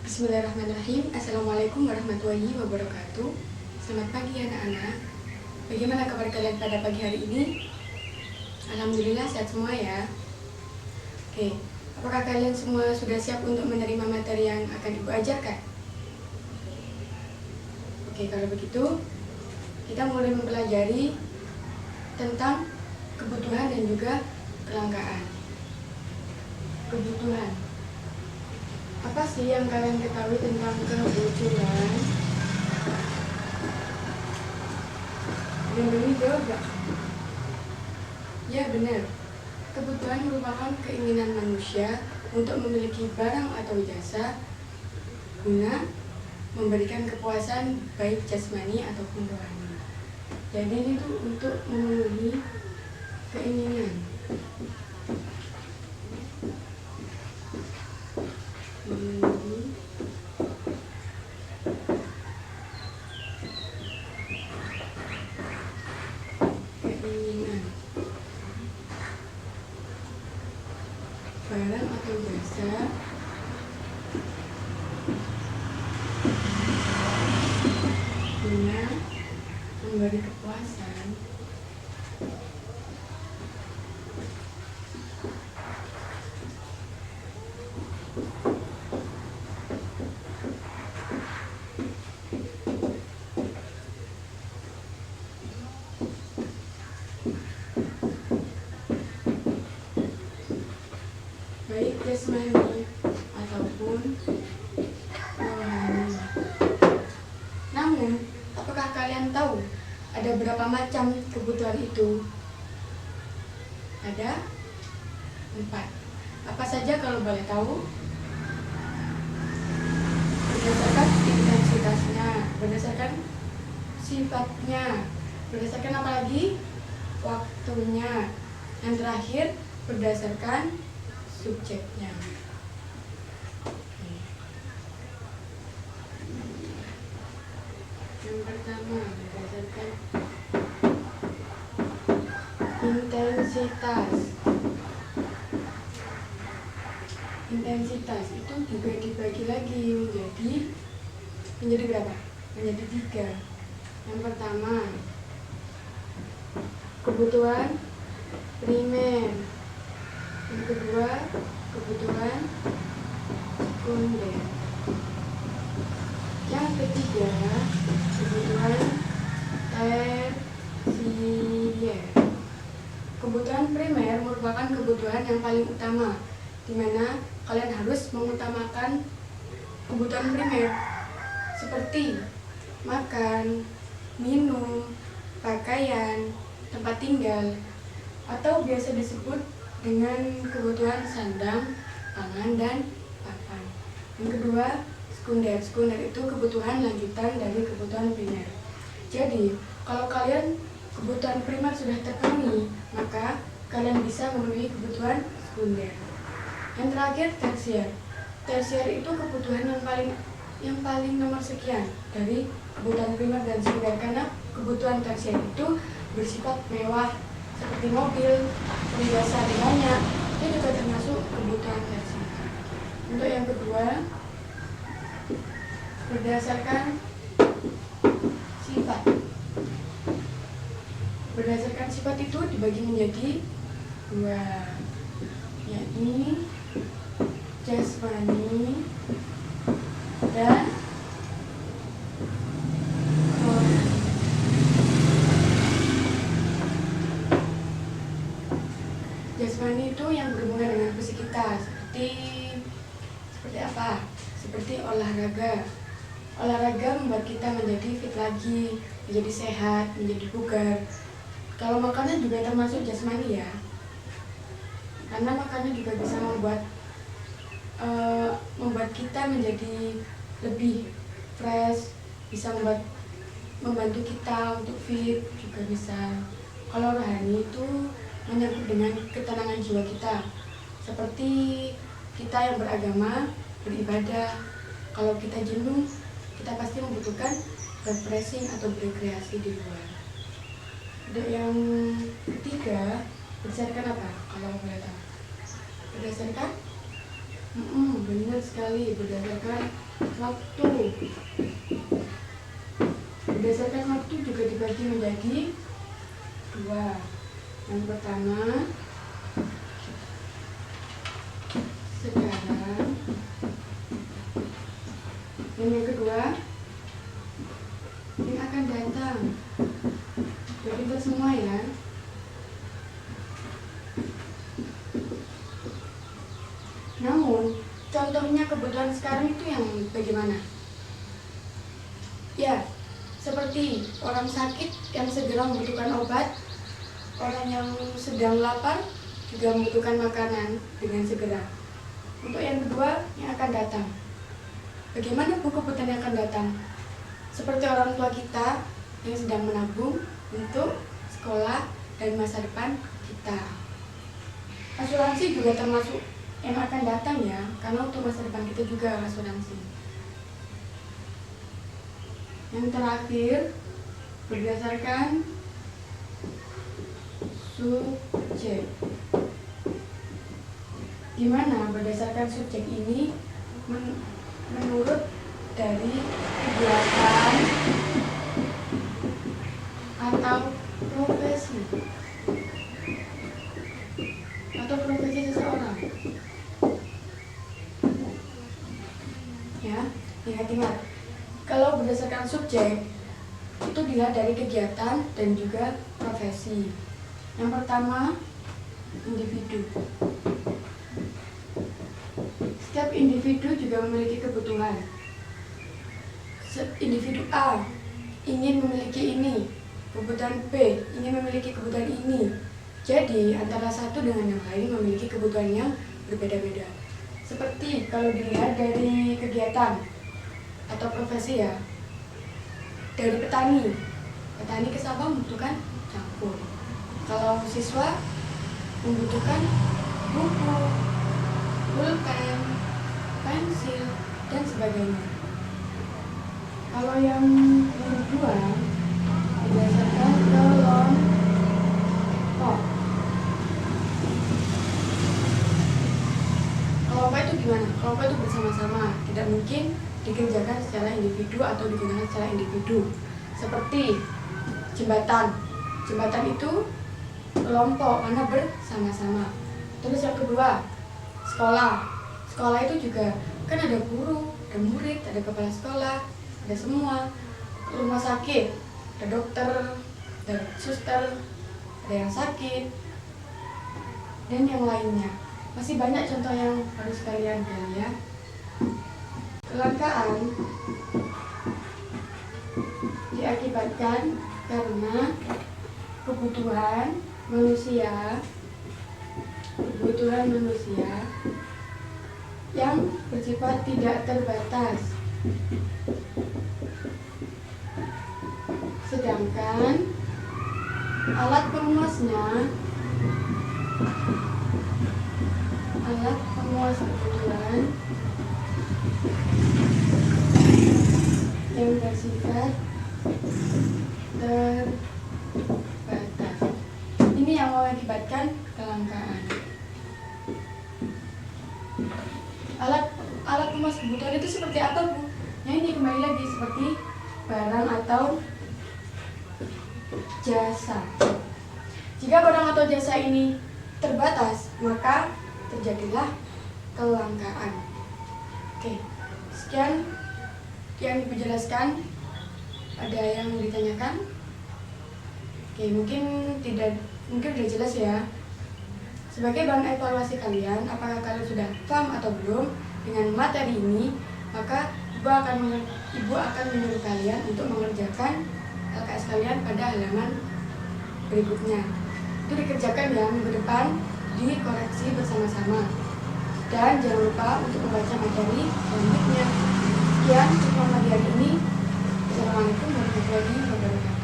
Bismillahirrahmanirrahim. Assalamualaikum warahmatullahi wabarakatuh. Selamat pagi anak-anak. Bagaimana kabar kalian pada pagi hari ini? Alhamdulillah sehat semua ya. Oke, apakah kalian semua sudah siap untuk menerima materi yang akan Ibu ajarkan? Oke, kalau begitu kita mulai mempelajari tentang kebutuhan dan juga kelangkaan. Kebutuhan. Apa sih yang kalian ketahui tentang kebutuhan? Benar-benar jawab gak? Ya benar. Kebutuhan merupakan keinginan manusia untuk memiliki barang atau jasa guna memberikan kepuasan baik jasmani ataupun rohani. Jadi itu untuk memenuhi keinginan. Barang atau jasa guna memberi kepuasan baik jasmani ataupun rohani. Namun, apakah kalian tahu ada berapa macam kebutuhan itu? Ada 4. Apa saja kalau boleh tahu? Berdasarkan intensitasnya, berdasarkan sifatnya, berdasarkan apa lagi? Waktunya. Yang terakhir, berdasarkan subjeknya. Yang pertama, berdasarkan intensitas. Intensitas itu dibagi lagi menjadi berapa? Menjadi 3. Yang pertama, kebutuhan primer. Yang kedua, kebutuhan sekunder. Yang ketiga, kebutuhan tersier. Kebutuhan primer merupakan kebutuhan yang paling utama, di mana kalian harus mengutamakan kebutuhan primer seperti makan, minum, pakaian, tempat tinggal, atau biasa disebut dengan kebutuhan sandang, pangan, dan papan. Yang kedua, sekunder. Sekunder itu kebutuhan lanjutan dari kebutuhan primer. Jadi, kalau kalian kebutuhan primer sudah terpenuhi, maka kalian bisa memenuhi kebutuhan sekunder. Yang terakhir, tersier. Tersier itu kebutuhan yang paling nomor sekian dari kebutuhan primer dan sekunder, karena kebutuhan tersier itu bersifat mewah seperti mobil, perhiasan banyak, itu juga termasuk kebutuhan tersier. Untuk yang kedua, berdasarkan sifat. Berdasarkan sifat itu dibagi menjadi 2, yakni jasmani dan rohani. Jasmani itu yang berhubungan dengan fisik kita, seperti apa? Seperti olahraga. Olahraga membuat kita menjadi fit lagi, menjadi sehat, menjadi bugar. Kalau makanan juga termasuk jasmani ya, karena makanan juga bisa membuat kita menjadi lebih fresh, bisa membantu kita untuk fit juga bisa. Kalau rohani itu menyangkut dengan ketenangan jiwa kita, seperti kita yang beragama, beribadah. Kalau kita jenuh, kita pasti membutuhkan refreshing atau berrekreasi di luar. Dan yang ketiga, berdasarkan apa? Kalau boleh tahu, berdasarkan Benar sekali, berdasarkan waktu. Berdasarkan waktu juga dibagi menjadi dua. Yang pertama, sekarang. Dan yang kedua, yang akan datang. Udah pintar semua ya. Namun, contohnya kebutuhan sekarang itu yang bagaimana? Ya, seperti orang sakit yang segera membutuhkan obat, orang yang sedang lapar juga membutuhkan makanan dengan segera. Untuk yang kedua, yang akan datang. Bagaimana kebutuhan yang akan datang? Seperti orang tua kita yang sedang menabung untuk sekolah dan masa depan kita. Asuransi juga termasuk yang akan datang ya, karena untuk masa depan kita juga asuransi. Yang terakhir, berdasarkan subjek. Di mana berdasarkan subjek ini menurut dari kegiatan atau profesi seseorang. Ya, ingat-ingat. Kalau berdasarkan subjek itu dilihat dari kegiatan dan juga profesi. Yang pertama, individu. Setiap individu juga memiliki kebutuhan. Individu A ingin memiliki ini, kebutuhan B ingin memiliki kebutuhan ini. Jadi antara satu dengan yang lain memiliki kebutuhan yang berbeda-beda. Seperti kalau dilihat dari kegiatan atau profesi ya, dari petani ke Sabang membutuhkan campur. Kalau siswa membutuhkan buku, pulpen, pensil, dan sebagainya. Kalau yang kedua berdasarkan kelompok. Kelompok itu gimana? Kelompok itu bersama-sama, tidak mungkin dikerjakan secara individu atau digunakan secara individu. Seperti jembatan. Jembatan itu kelompok karena bersama-sama. Terus yang kedua, sekolah. Sekolah itu juga kan ada guru, ada murid, ada kepala sekolah, ada semua. Rumah sakit, ada dokter, ada suster, ada yang sakit, dan yang lainnya. Masih banyak contoh yang harus kalian gali ya. Kelangkaan diakibatkan karena kebutuhan manusia yang bersifat tidak terbatas. Sedangkan alat pemuas kebutuhan yang bersifat terbatas. Ini yang mengakibatkan kelangkaan. Alat pemuas kebutuhan itu seperti apa, Bu? Ya ini kembali lagi seperti barang atau jasa. Jika barang atau jasa ini terbatas, maka terjadilah kelangkaan. Oke, sekian yang Ibu jelaskan. Ada yang ditanyakan? Oke, mungkin udah jelas ya. Sebagai bahan evaluasi kalian, apakah kalian sudah paham atau belum dengan materi ini? Maka Ibu akan menyuruh kalian untuk mengerjakan LKS kalian pada halaman berikutnya. Itu dikerjakan ya minggu depan, dikoreksi bersama-sama. Dan jangan lupa untuk membaca materi selanjutnya. Sekian untuk materi ini. Assalamualaikum warahmatullahi wabarakatuh.